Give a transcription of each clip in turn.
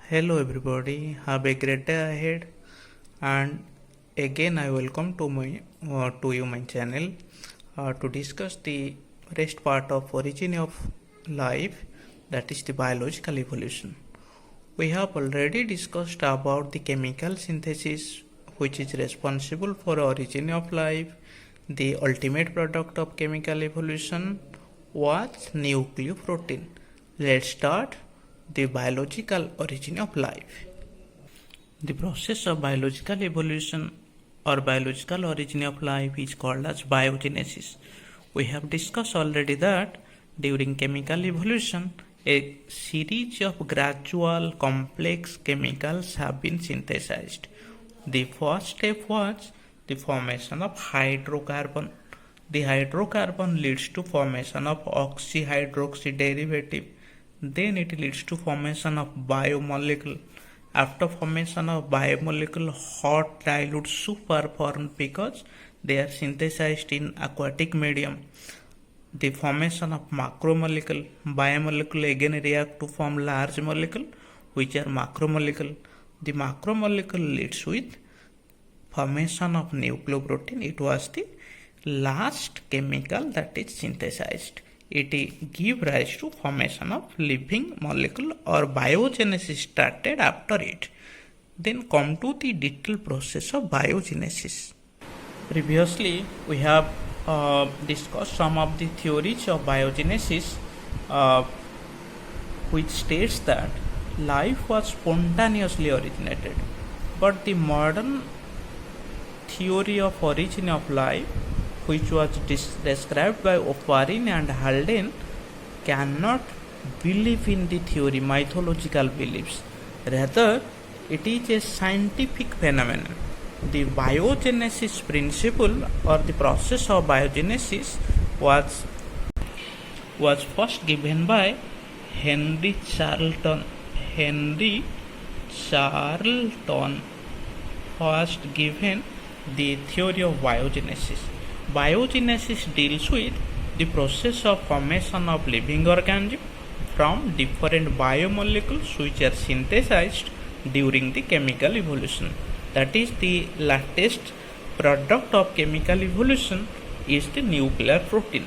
Hello everybody, have a great day ahead, and again I welcome to you my channel to discuss the rest part of origin of life, that is the biological evolution. We have already discussed about the chemical synthesis which is responsible for origin of life. The ultimate product of chemical evolution was nucleoprotein. Let's start the biological origin of life. The process of biological evolution or biological origin of life is called as biogenesis. We have discussed already that during chemical evolution, a series of gradual complex chemicals have been synthesized. The first step was the formation of hydrocarbon. The hydrocarbon leads to formation of oxyhydroxy derivative. Then it leads to formation of biomolecule. After formation of biomolecule, hot dilute soup are formed because they are synthesized in aquatic medium. The formation of macromolecule. Biomolecule again react to form large molecule, which are macromolecule. The macromolecule leads with formation of nucleoprotein. It was the last chemical that is synthesized. It give rise to formation of living molecule, or biogenesis started after it. Then come to the detailed process of biogenesis. Previously we have discussed some of the theories of biogenesis, uh, which states that life was spontaneously originated, but the modern theory of origin of life, which was described by Oparin and Haldane, cannot believe in the theory mythological beliefs. Rather, it is a scientific phenomenon. The biogenesis principle or the process of biogenesis was first given by Henry Charlton. Henry Charlton first given the theory of biogenesis. Biogenesis deals with the process of formation of living organism from different biomolecules which are synthesized during the chemical evolution. That is, the latest product of chemical evolution is the nuclear protein.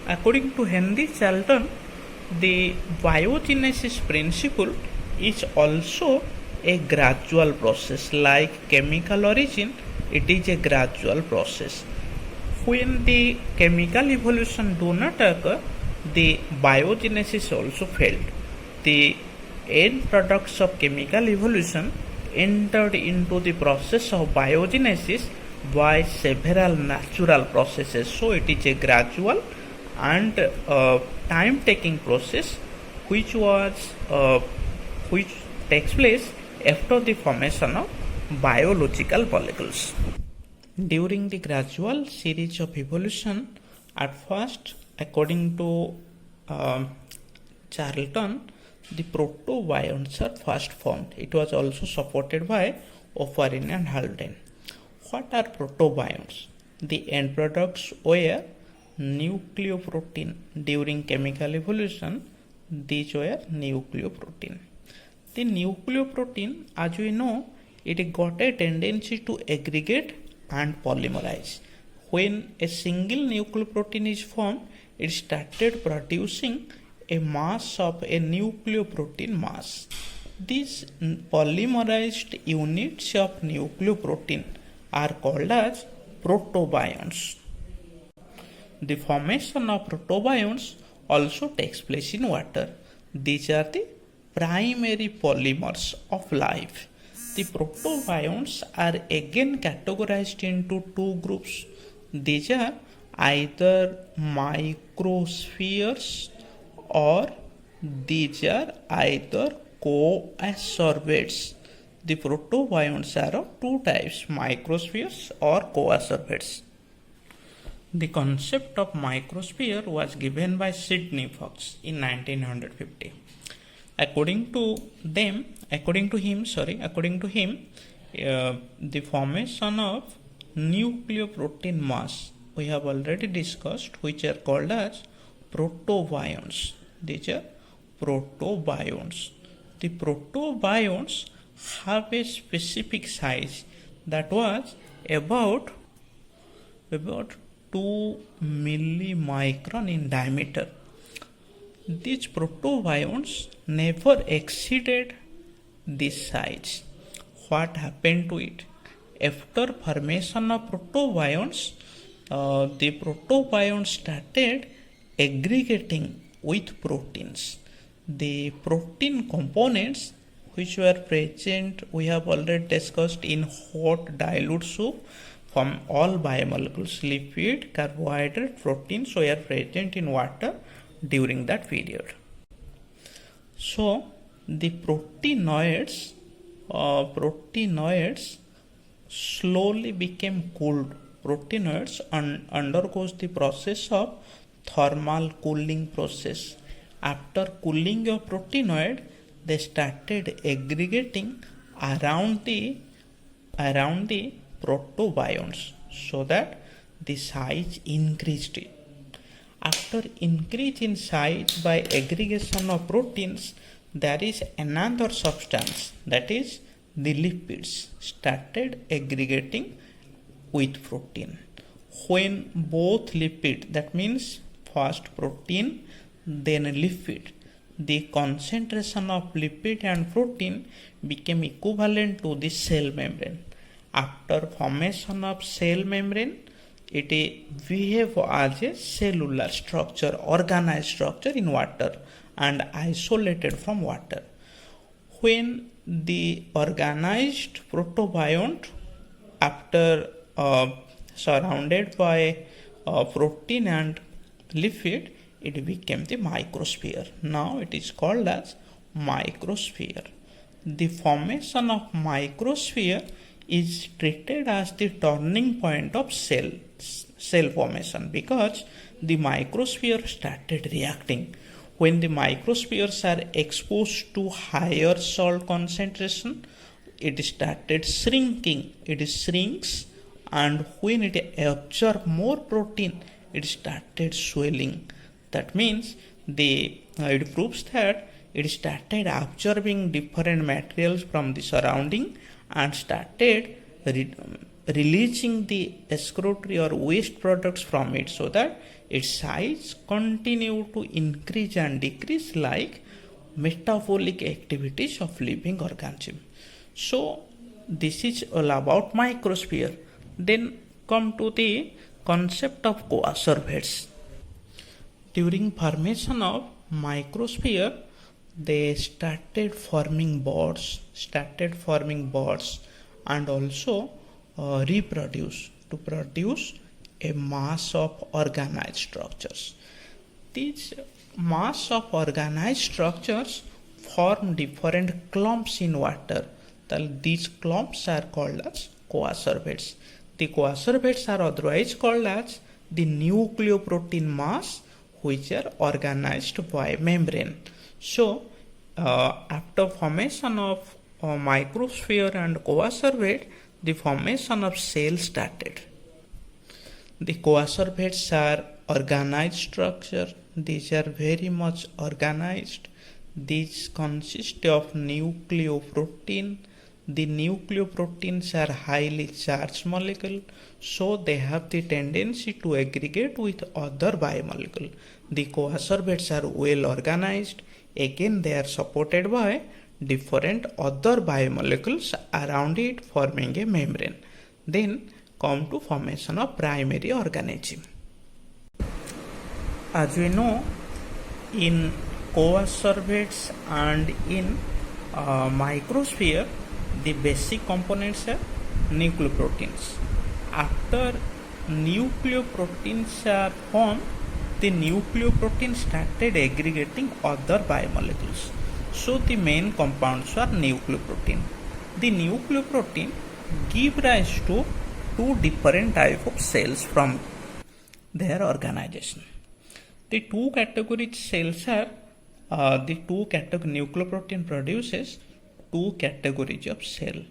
According to Henry Charlton, the biogenesis principle is also a gradual process. Like chemical origin, it is a gradual process. When the chemical evolution do not occur, the biogenesis also failed. The end products of chemical evolution entered into the process of biogenesis by several natural processes. So it is a gradual and time taking process which takes place after the formation of biological molecules. During the gradual series of evolution, at first, according to Charlton, the protobions are first formed. It was also supported by Oparin and Haldane. What are protobions? The end products were nucleoprotein. During chemical evolution, these were nucleoprotein. The nucleoprotein, as we know, it got a tendency to aggregate and polymerize. When a single nucleoprotein is formed, it started producing a mass of a nucleoprotein mass. These polymerized units of nucleoprotein are called as protobions. The formation of protobions also takes place in water. These are the primary polymers of life. The protobions are again categorized into two groups. These are either microspheres or these are either coasorbates. The protobions are of two types, microspheres or coasorbates. The concept of microsphere was given by Sidney Fox in 1950. According to him, the formation of nucleoprotein mass we have already discussed, which are called as protobions. These are protobions. the protobions have a specific size that was about 2 millimicron in diameter. These protobions never exceeded this size. What happened to it? After formation of protobions, the protobions started aggregating with proteins. The protein components which were present, we have already discussed in hot dilute soup, from all biomolecules, lipid, carbohydrate, proteins were present in water during that period. So the proteinoids slowly became cooled. Proteinoids undergoes the process of thermal cooling process. After cooling of proteinoid, they started aggregating around the protobions, so that the size increased. After increase in size by aggregation of proteins, there is another substance, that is the lipids, started aggregating with protein. When both lipid, that means first protein then lipid, the concentration of lipid and protein became equivalent to the cell membrane. After formation of cell membrane, it behave as a cellular structure, organized structure in water and isolated from water. When the organized protobiont, after surrounded by protein and lipid, it became the microsphere. Now it is called as microsphere. The formation of microsphere is treated as the turning point of cell formation, because the microsphere started reacting. When the microspheres are exposed to higher salt concentration, it started shrinking. It shrinks, and when it absorbs more protein, it started swelling. That means it proves that it started absorbing different materials from the surrounding and started releasing the excretory or waste products from it, so that its size continued to increase and decrease like metabolic activities of living organism. So this is all about microsphere. Then come to the concept of coacervates. During formation of microsphere, they started forming buds and also reproduce to produce a mass of organized structures. These mass of organized structures form different clumps in water. These clumps are called as coacervates. The coacervates are otherwise called as the nucleoprotein mass, which are organized by membrane. So after formation of microsphere and coacervate, the formation of cells started. The coacervates are organized structure. These are very much organized. These consist of nucleoprotein. The nucleoproteins are highly charged molecule, so they have the tendency to aggregate with other biomolecule. The coacervates are well organized. Again, they are supported by different other biomolecules around it, forming a membrane. Then come to formation of primary organism. As we know, in coacervates and in microsphere, the basic components are nucleoproteins. After nucleoproteins are formed, the nucleoprotein started aggregating other biomolecules. So the main compounds are nucleoprotein. The nucleoprotein give rise to two different types of cells from their organization. The two categories cells are nucleoprotein produces two categories of cell.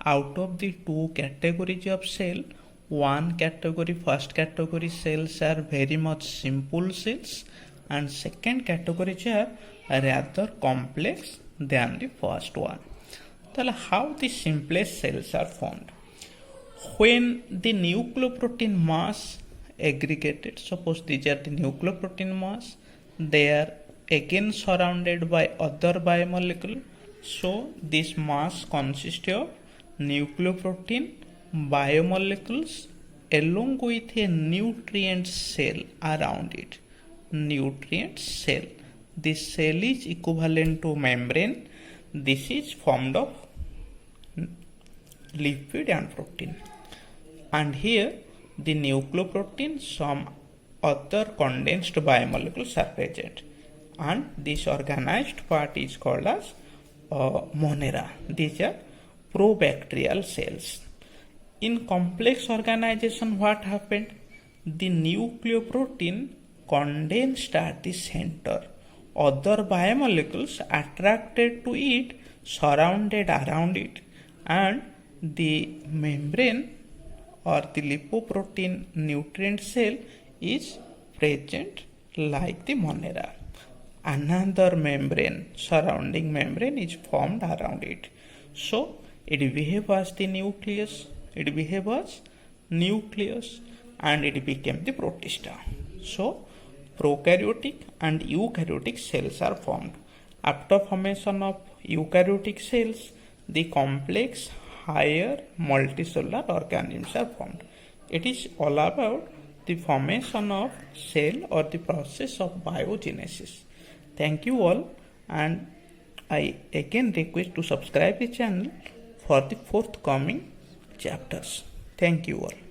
Out of the two categories of cell, first category cells are very much simple cells, and second categories are rather complex than the first one. Then how the simplest cells are formed? When the nucleoprotein mass aggregated, suppose these are the nucleoprotein mass, they are again surrounded by other biomolecule. So this mass consists of nucleoprotein biomolecules along with a nutrient cell around it. Nutrient cell. This cell is equivalent to membrane. This is formed of lipid and protein. And here the nucleoprotein, some other condensed biomolecules are present. And this organized part is called as Monera. These are probacterial cells. In complex organization, what happened? The nucleoprotein condensed at the center. Other biomolecules attracted to it, surrounded around it, and the membrane or the lipoprotein nutrient cell is present like the Monera. Another membrane, surrounding membrane, is formed around it. So it behaves as the nucleus. It behaves as nucleus and it became the protista. So prokaryotic and eukaryotic cells are formed. After formation of eukaryotic cells, the complex higher multicellular organisms are formed. It is all about the formation of cell or the process of biogenesis. Thank you all, and I again request to subscribe the channel for the forthcoming chapters. Thank you all.